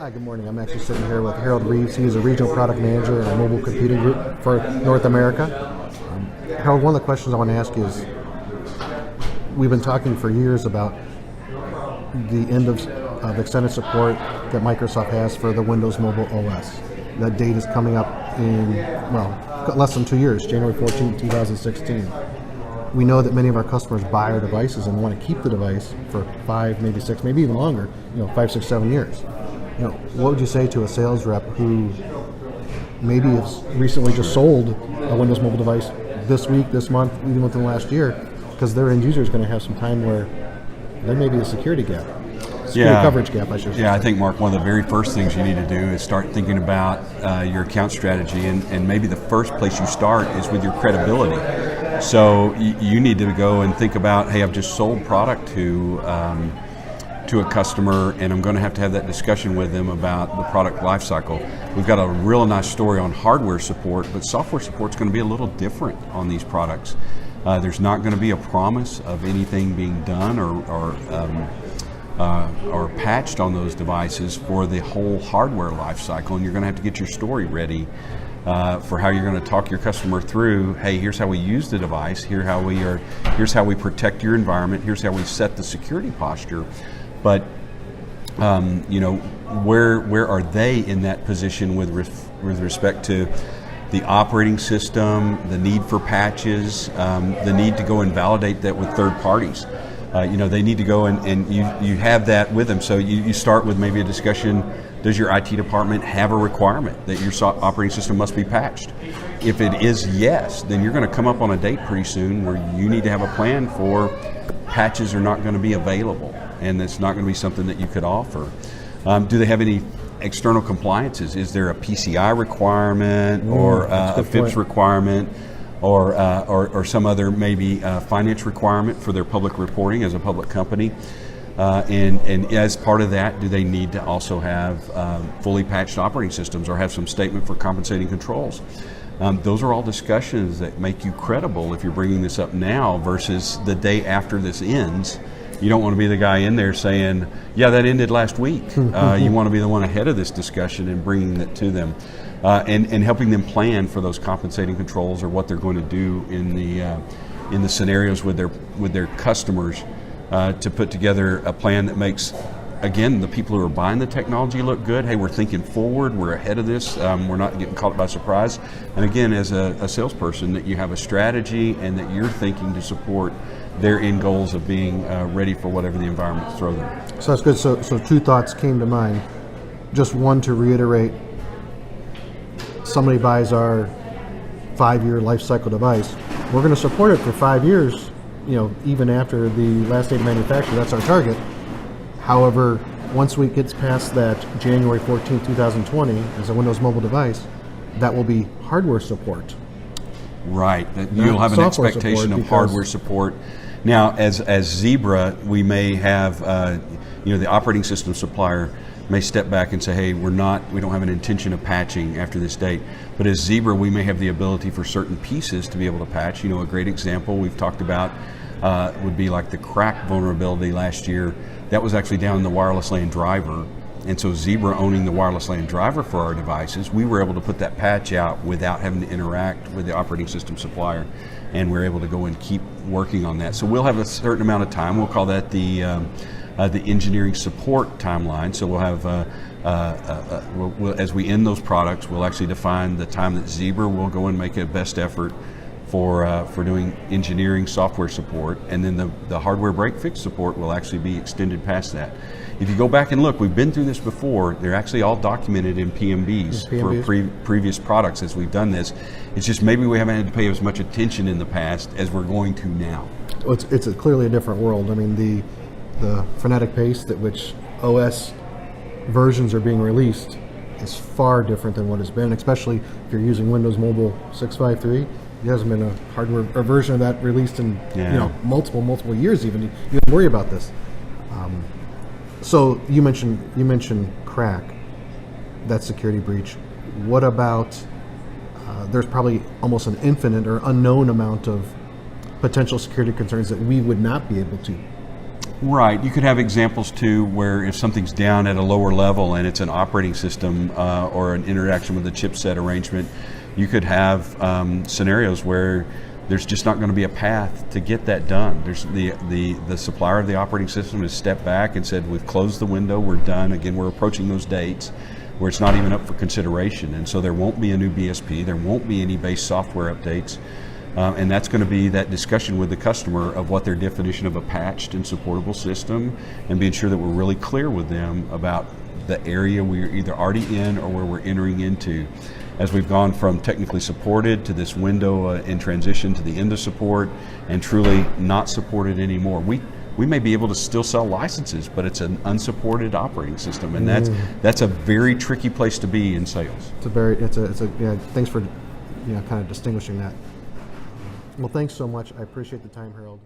Hi, good morning. I'm actually sitting here with Harold Reeves. He is a regional product manager in our mobile computing group for North America. Harold, one of the questions I want to ask is, we've been talking for years about the end of extended support that Microsoft has for the Windows Mobile OS. That date is coming up in, less than 2 years, January 14, 2016. We know that many of our customers buy our devices and want to keep the device for 5, maybe 6, maybe even longer, 5, 6, 7 years. What would you say to a sales rep who maybe has recently just sold a Windows Mobile device this week, this month, even within the last year, because their end user is going to have some time where there may be a security gap. Coverage gap, I should say. I think, Mark, one of the very first things you need to do is start thinking about your account strategy, and maybe the first place you start is with your credibility. So you need to go and think about, hey, I've just sold product to a customer, and I'm going to have that discussion with them about the product life cycle. We've got a real nice story on hardware support, but software support's going to be a little different on these products. There's not going to be a promise of anything being done or patched on those devices for the whole hardware life cycle, and you're going to have to get your story ready for how you're going to talk your customer through, hey, here's how we use the device, here's how we protect your environment, here's how we set the security posture. But where are they in that position with respect to the operating system, the need for patches, the need to go and validate that with third parties? They need to go and you have that with them. So you start with maybe a discussion, does your IT department have a requirement that your operating system must be patched? If it is yes, then you're going to come up on a date pretty soon where you need to have a plan for patches are not going to be available, and it's not going to be something that you could offer. Do they have any external compliances? Is there a PCI requirement or a FIPS requirement? Or some other maybe finance requirement for their public reporting as a public company. And as part of that, do they need to also have fully patched operating systems or have some statement for compensating controls? Those are all discussions that make you credible if you're bringing this up now versus the day after this ends. You don't want to be the guy in there saying, yeah, that ended last week. You want to be the one ahead of this discussion and bringing it to them. And helping them plan for those compensating controls or what they're going to do in the scenarios with their customers to put together a plan that makes, again, the people who are buying the technology look good. Hey, we're thinking forward, we're ahead of this, we're not getting caught by surprise. And again, as a salesperson, that you have a strategy and that you're thinking to support their end goals of being ready for whatever the environment throws them. So that's good. So two thoughts came to mind. Just one, to reiterate, somebody buys our 5-year life cycle device, we're going to support it for 5 years, even after the last date of manufacture. That's our target. However, once we get past that January 14, 2020 as a Windows Mobile device, that will be hardware support. Right. You'll have an expectation of hardware support. Now, as Zebra, we may have, the operating system supplier may step back and say, hey, we don't have an intention of patching after this date. But as Zebra, we may have the ability for certain pieces to be able to patch. A great example we've talked about would be like the crack vulnerability last year. That was actually down in the wireless LAN driver. And so Zebra owning the wireless LAN driver for our devices, we were able to put that patch out without having to interact with the operating system supplier. And we're able to go and keep working on that. So we'll have a certain amount of time. We'll call that the engineering support timeline. So we'll have, as we end those products, we'll actually define the time that Zebra will go and make a best effort for doing engineering software support, and then the hardware break fix support will actually be extended past that. If you go back and look, we've been through this before. They're actually all documented in PMBs for previous products as we've done this. It's just maybe we haven't had to pay as much attention in the past as we're going to now. Well, it's clearly a different world. I mean, the frenetic pace at which OS versions are being released is far different than what it's been, especially if you're using Windows Mobile 6.5.3. There hasn't been a hardware a version of that released in multiple years even. You don't worry about this. So you mentioned crack, that security breach. What about there's probably almost an infinite or unknown amount of potential security concerns that we would not be able to Right. You could have examples too where if something's down at a lower level and it's an operating system or an interaction with a chipset arrangement, you could have scenarios where there's just not going to be a path to get that done. There's the supplier of the operating system has stepped back and said, we've closed the window, we're done. Again, we're approaching those dates where it's not even up for consideration. And so there won't be a new BSP, there won't be any base software updates. And that's going to be that discussion with the customer of what their definition of a patched and supportable system, and being sure that we're really clear with them about the area we're either already in or where we're entering into. As we've gone from technically supported to this window in transition to the end of support and truly not supported anymore. We may be able to still sell licenses, but it's an unsupported operating system, and that's a very tricky place to be in sales. Thanks for kind of distinguishing that. Well, thanks so much. I appreciate the time, Harold.